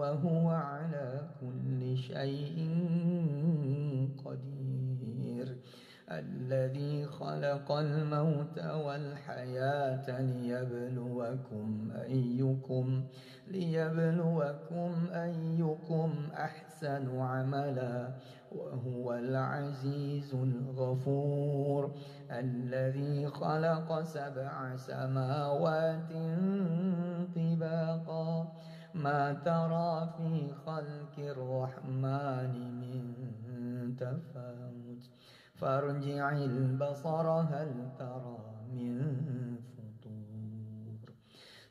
وهو على كل شيء قدير الذي خلق الموت والحياة ليبلوكم أيكم أحسن عملا وهو العزيز الغفور الذي خلق 7 سماوات طباقا ما ترى في خلق الرحمن من تفاوت فارجع البصر هل ترى من فطور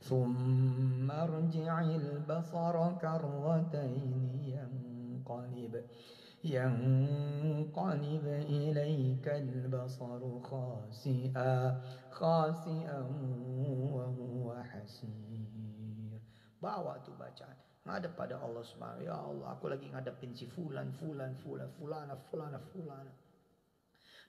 ثم ارجع البصر كرتين ينقلب إليك البصر خاسئا وهو حسير. Bawa tuh bacaan, ngadep pada Allah Subhanahu. Ya Allah, aku lagi ngadepin si fulana.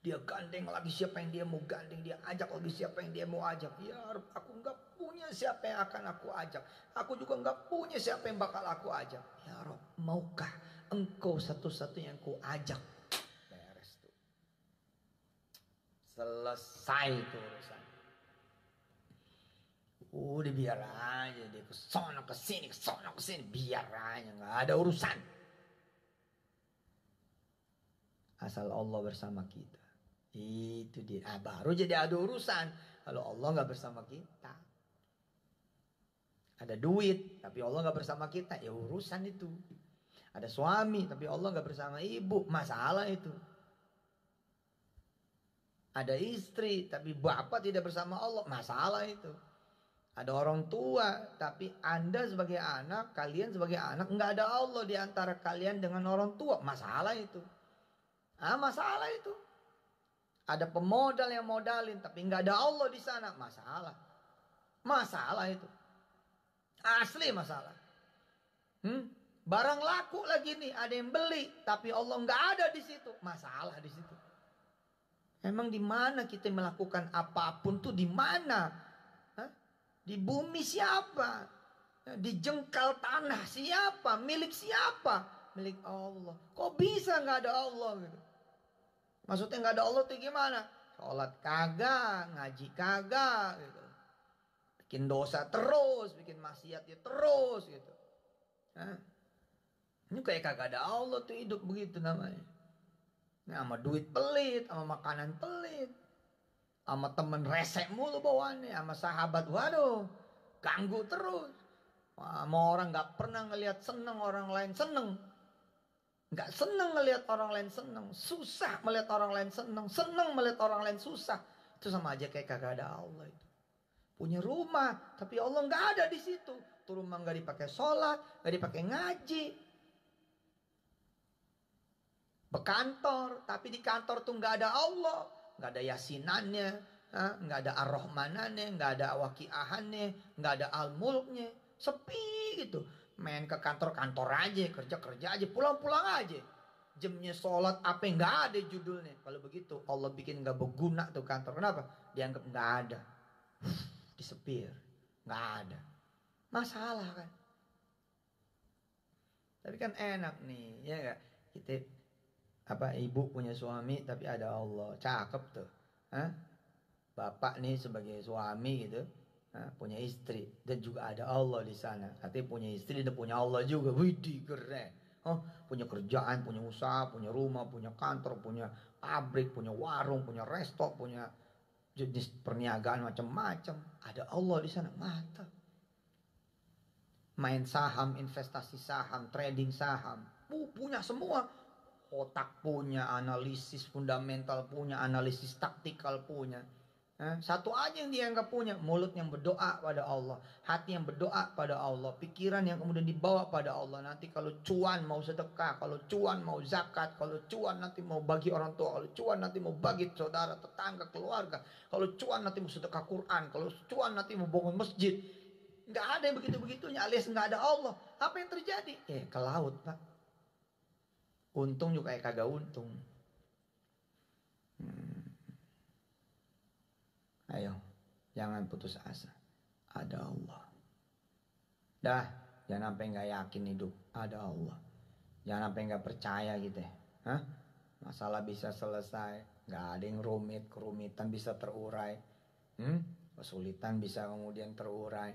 Dia gandeng lagi siapa yang dia mau gandeng, dia ajak lagi siapa yang dia mau ajak. Ya Rabb, aku nggak punya siapa yang akan aku ajak. Aku juga nggak punya siapa yang bakal aku ajak. Ya Rabb, maukah Engkau satu-satunya yang ku ajak? Beres tuh. Selesai tuh urusan. Udah biar aja dia kesana kesini, biar aja, nggak ada urusan. Asal Allah bersama kita. Itu dia. Baru jadi ada urusan. Kalau Allah nggak bersama kita. Ada duit, tapi Allah nggak bersama kita, ya urusan itu. Ada suami, tapi Allah nggak bersama ibu, masalah itu. Ada istri, tapi bapak tidak bersama Allah, masalah itu. Ada orang tua, tapi Anda sebagai anak, kalian sebagai anak, nggak ada Allah di antara kalian dengan orang tua, masalah itu. Masalah itu. Ada pemodal yang modalin, tapi nggak ada Allah di sana, masalah. Masalah itu. Asli masalah. Barang laku lagi nih, ada yang beli, tapi Allah nggak ada di situ, masalah di situ. Emang di mana kita melakukan apapun tuh di mana? Di bumi siapa? Di jengkal tanah siapa? Milik siapa? Milik Allah. Kok bisa nggak ada Allah gitu? Maksudnya nggak ada Allah tuh gimana? Sholat kagak, ngaji kagak gitu. Bikin dosa terus, bikin maksiatnya terus gitu. Ini kayak kagak ada Allah tuh, hidup begitu namanya. Nah, sama duit pelit, sama makanan pelit, sama temen resek mulu bawaannya, sama sahabat, waduh, ganggu terus. Sama orang gak pernah ngelihat seneng orang lain seneng. Gak seneng ngelihat orang lain seneng, susah melihat orang lain seneng, seneng melihat orang lain susah. Itu sama aja kayak kagak ada Allah itu. Punya rumah, tapi Allah gak ada di situ. Tuh rumah gak dipakai sholat, gak dipakai ngaji. Bekantor, tapi di kantor tuh nggak ada Allah, nggak ada yasinannya, nggak ada ar-rahmanannya, nggak ada waqiahannya, nggak ada al-mulknya, sepi gitu. Main ke kantor aja, kerja aja, pulang aja. Jamnya sholat apa nggak ada judulnya. Kalau begitu Allah bikin nggak berguna tuh kantor. Kenapa? Dianggap nggak ada, disepir, nggak ada. Masalah kan? Tapi kan enak nih, ya nggak? Kita ibu punya suami tapi ada Allah, cakep tuh. Bapak nih sebagai suami gitu, punya istri dan juga ada Allah di sana. Artinya punya istri dan punya Allah juga, widih keren. Punya kerjaan, punya usaha, punya rumah, punya kantor, punya pabrik, punya warung, punya resto, punya jenis perniagaan macam-macam. Ada Allah di sana, mantap. Main saham, investasi saham, trading saham, punya semua. Otak punya, analisis fundamental punya, analisis taktikal punya. Satu aja yang dia nggak punya, mulut yang berdoa pada Allah, hati yang berdoa pada Allah, pikiran yang kemudian dibawa pada Allah. Nanti kalau cuan mau sedekah, kalau cuan mau zakat, kalau cuan nanti mau bagi orang tua, kalau cuan nanti mau bagi saudara, tetangga, keluarga, kalau cuan nanti mau sedekah Quran, kalau cuan nanti mau bangun masjid. Nggak ada yang begitu-begitunya, alias nggak ada Allah. Apa yang terjadi? Ke laut, Pak. Untung juga kayak kagak untung. Ayo, jangan putus asa. Ada Allah. Dah, Jangan sampai nggak yakin hidup ada Allah. Jangan sampai nggak percaya gitu ya. Hah? Masalah bisa selesai, nggak ada yang rumit, kerumitan bisa terurai, kesulitan bisa kemudian terurai,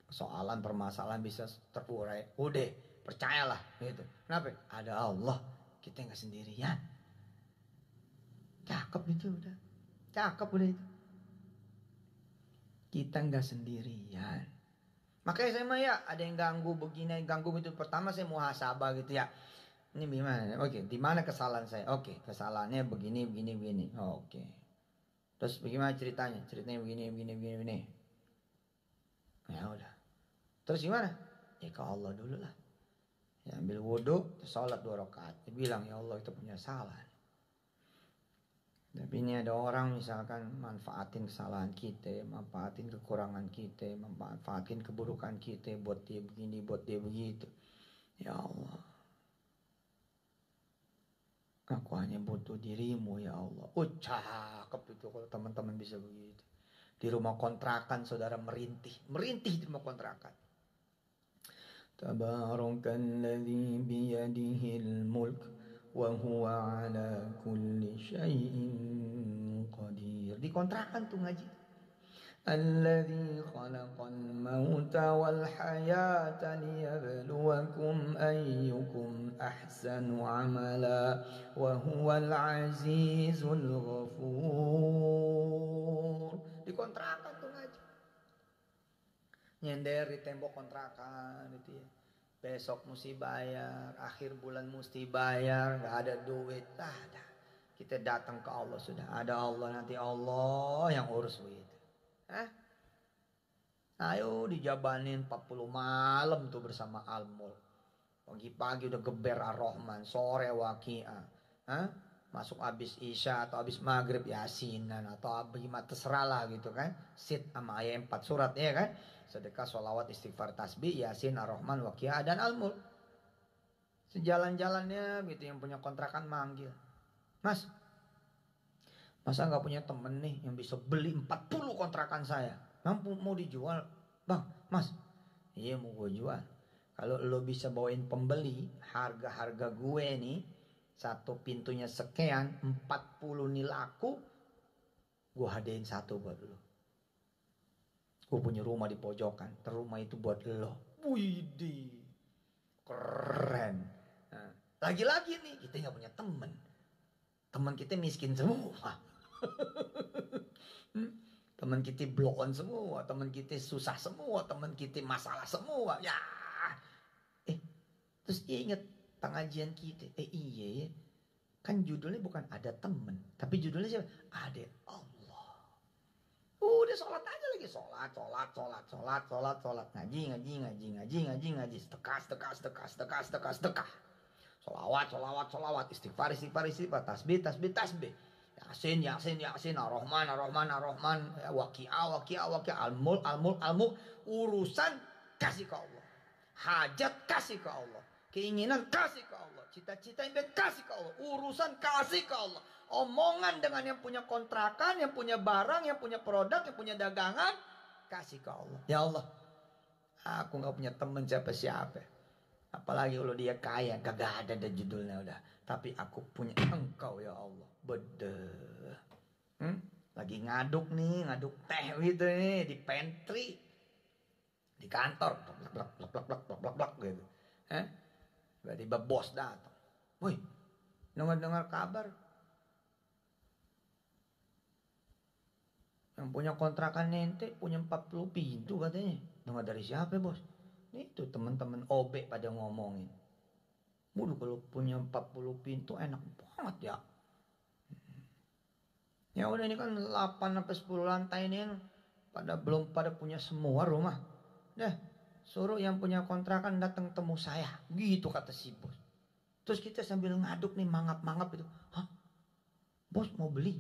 persoalan permasalahan bisa terurai. Udah, percayalah gitu. Kenapa? Ada Allah, kita nggak sendirian. Cakep itu udah, cakep udah itu. Kita nggak sendirian. Makanya saya mah ya ada yang ganggu begini, ganggu itu. Pertama saya muhasabah gitu ya. Ini gimana? Oke, di mana kesalahan saya? Oke, kesalahannya begini, begini, begini. Oke. Terus bagaimana ceritanya? Ceritanya begini, begini, begini, begini. Ya udah. Terus gimana? Ya ke Allah dulu lah. Ya ambil wudhu, sholat 2 rakaat. Dia bilang, ya Allah itu punya salah. Tapi ini ada orang misalkan manfaatin kesalahan kita, manfaatin kekurangan kita, manfaatin keburukan kita buat dia begini, buat dia begitu. Ya Allah, aku hanya butuh dirimu ya Allah. Cakep itu kalau teman-teman bisa begitu. Di rumah kontrakan saudara merintih di rumah kontrakan. Tabarakalladzi biyadihil mulk wa huwa ala kulli syai'in qadir. Di kontrakan tuh ngaji. Alladzi khalaqal mauta wal hayata liyabluwakum ayyukum ahsanu amala wa huwal azizul ghafur. Di kontrakan tuh ngaji. Nyender di tembok kontrakan itu ya. Besok mesti bayar, akhir bulan mesti bayar, nggak ada duit, ada. Kita datang ke Allah sudah, ada Allah, nanti Allah yang urus begitu. Ayo dijabanin 40 malam tuh bersama Al-Mulk. Pagi-pagi udah geber Ar-Rahman, sore Waqiah. Masuk habis Isya atau habis Maghrib Yasinan atau bagaimana terserah lah gitu kan. Sit sama ayat 4 surat ya kan. Sedekah, sholawat, istighfar, tasbih, Yasin, Ar-Rahman, Waqiah dan Al-Mulk. Sejalan-jalannya gitu yang punya kontrakan manggil. Mas, masa nggak punya temen nih yang bisa beli 40 kontrakan saya? Mampu mau dijual? Bang, Mas, iya mau gue jual. Kalau lo bisa bawain pembeli, harga-harga gue nih, satu pintunya sekian, 40 nih laku, gue hadiahin satu buat lo. Gue punya rumah di pojokan, rumah itu buat lo. Widih, keren. Nah, lagi-lagi nih, kita nggak punya temen. Teman kita miskin semua. Teman kita blow on semua, teman kita susah semua, teman kita masalah semua. Ya, terus dia inget pengajian kita. Iya ya, kan judulnya bukan ada temen, tapi judulnya siapa? Ada Allah. Udah sholat aja lagi, sholat, ngaji, sedekah. Sholawat, istighfar, tasbih. Yasin, Ar-Rahman, Waqiah, Al-Mulk, urusan kasih ke Allah. Hajat kasih ke Allah. Keinginan kasih ke Allah. Cita-cita impian kasih ke Allah. Urusan kasih ke Allah. Omongan dengan yang punya kontrakan, yang punya barang, yang punya produk, yang punya dagangan, kasih ke Allah. Ya Allah, aku gak punya teman siapa-siapa. Apalagi kalau dia kaya, kagak ada judulnya udah. Tapi aku punya Engkau ya Allah. Bedeh. Lagi ngaduk teh gitu nih di pantry, di kantor, blak gitu. Tiba-tiba bos datang. Woi, dengar kabar yang punya kontrakan ente punya 40 pintu katanya. Dengar dari siapa bos? Itu teman-teman OB pada ngomongin. Waduh, kalau punya 40 pintu enak banget ya. Ya udah, ini kan 8 sampai 10 lantai ini kan belum pada punya semua rumah. Dah, suruh yang punya kontrakan datang temu saya. Gitu kata si bos. Terus kita sambil ngaduk nih, mangap-mangap itu. Hah? Bos mau beli?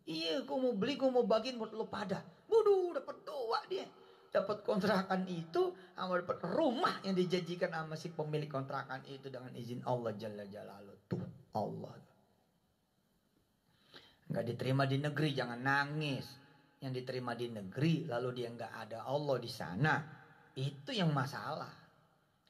Iya, gue mau beli, gue mau bagiin buat lo pada. Waduh, dapat 2 dia. Dapat kontrakan itu, sama dapat rumah yang dijanjikan sama si pemilik kontrakan itu dengan izin Allah Jalla Jalaluh. Tuh Allah. Nggak diterima di negeri, jangan nangis. Yang diterima di negeri, lalu dia nggak ada Allah di sana, itu yang masalah.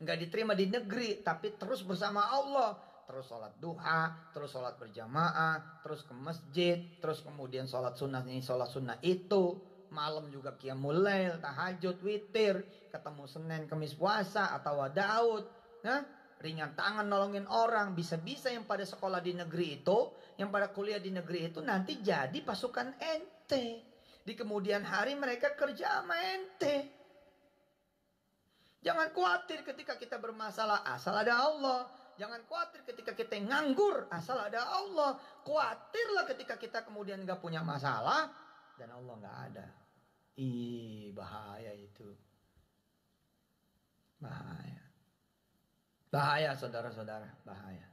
Nggak diterima di negeri, tapi terus bersama Allah. Terus sholat duha, terus sholat berjamaah, terus ke masjid, terus kemudian sholat sunnah ini, sholat sunnah itu. Malam juga qiyamul lail, tahajud, witir, ketemu Senin, Kamis puasa, atau Daud. Nah, ringan tangan nolongin orang. Bisa-bisa yang pada sekolah di negeri itu, yang pada kuliah di negeri itu nanti jadi pasukan ente. Di kemudian hari mereka kerja sama ente. Jangan khawatir ketika kita bermasalah, asal ada Allah. Jangan khawatir ketika kita nganggur, asal ada Allah. Khawatirlah ketika kita kemudian gak punya masalah, dan Allah gak ada. Ih, bahaya itu. Bahaya. Bahaya saudara-saudara, bahaya.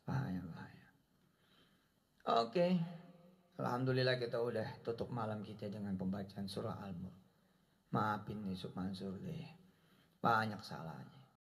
Bahaya, bahaya. Oke. Alhamdulillah kita udah tutup malam kita dengan pembacaan surah Al-Mulk. Maafin nih Submansur deh. Banyak salahnya.